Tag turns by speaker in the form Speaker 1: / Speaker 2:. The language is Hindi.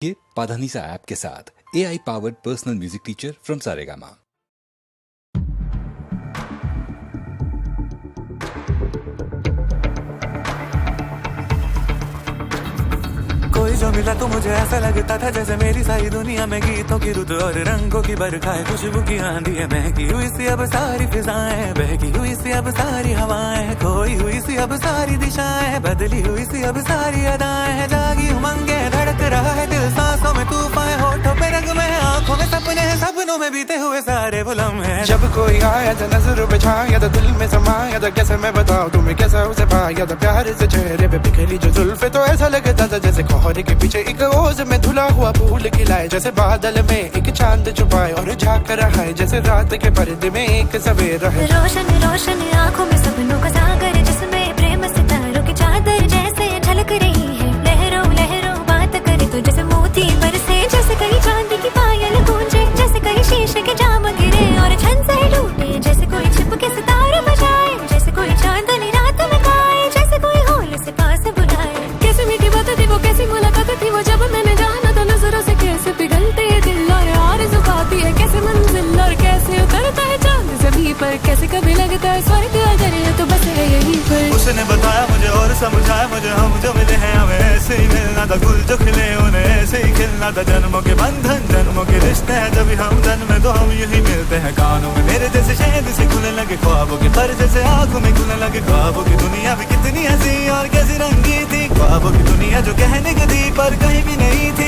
Speaker 1: ये पाधानीसा ऐप के साथ AI powered personal music teacher from Saregama.
Speaker 2: कोई जो मिला तो मुझे ऐसा लगता था जैसे मेरी सारी दुनिया में गीतों की रुत और रंगों की बरखा है, खुशबू की आंधी है, महकी हुई सी अब सारी फिजाएं, बहकी हुई सी अब सारी हवाएं, खोई हुई सी अब सारी दिशाएं, बदली हुई सी अब सारी अदाएं, जागी उमंगे धड़क रहा है दिल, सांसों में तूफान, होठों पे रंग में, आंखों में सपने हैं, सपनों में बीते हुए सारे वो लम्हे।
Speaker 3: जब कोई आया था नजर पे छाया था, दिल में समाया था, कैसे मैं बताऊं तुम्हें कैसा उसे पाया था, प्यार से चेहरे पे बिखरी जो जुल्फे, तो ऐसा लगता था जैसे कोहरे के पीछे एक ओस में धुला हुआ फूल खिलाए, जैसे बादल में एक चांद छुपाए और झांक रहा है, जैसे रात के पर्दे में एक सवेरा है।
Speaker 4: रोशन रोशन आंखों में सपनों का सागर, जिसमें प्रेम सितारों की चादर जैसे झलक रही है, लहरों लहरों बात करे तो जैसे मोती बरसे, जैसे कहीं चांदी की पायल गूंजे, जैसे कहीं शीशे के जाम गिरे और छन से टूटे, जैसे कोई छिप के सितारे बजाए, जैसे कोई चांदनी रात में गाए, जैसे कोई होल से पास बुलाए। कैसी मीठी बात थी वो, कैसी मुलाकात थी वो, जब मैंने जाना तो नजरों से कैसे पिघलते दिल और आरज़ू खाती है, कैसे मंजिल और कैसे उतरता है चांद ज़मीं पर, कैसे कभी लगता है स्वर्ग अगर ये तो बस है यहीं पर।
Speaker 2: उसने बताया मुझे और समझाया मुझे, हम जो मिले हैं हमें ऐसे ही मिलना था, गुल जो खिले उन्हें ऐसे ही खिलना था, जन्मों के बंधन जन्मों के रिश्ते हैं, जब हम जन्म में तो हम यही मिलते हैं, कानों में मेरे जैसे शहद से खुलने लगे ख्वाबों के पर, जैसे आंखों में खुलने लगे ख्वाबों की दुनिया भी कितनी हंसी और कैसी रंगी थी, ख्वाबों की दुनिया जो कहने की थी पर कहीं भी नहीं थी।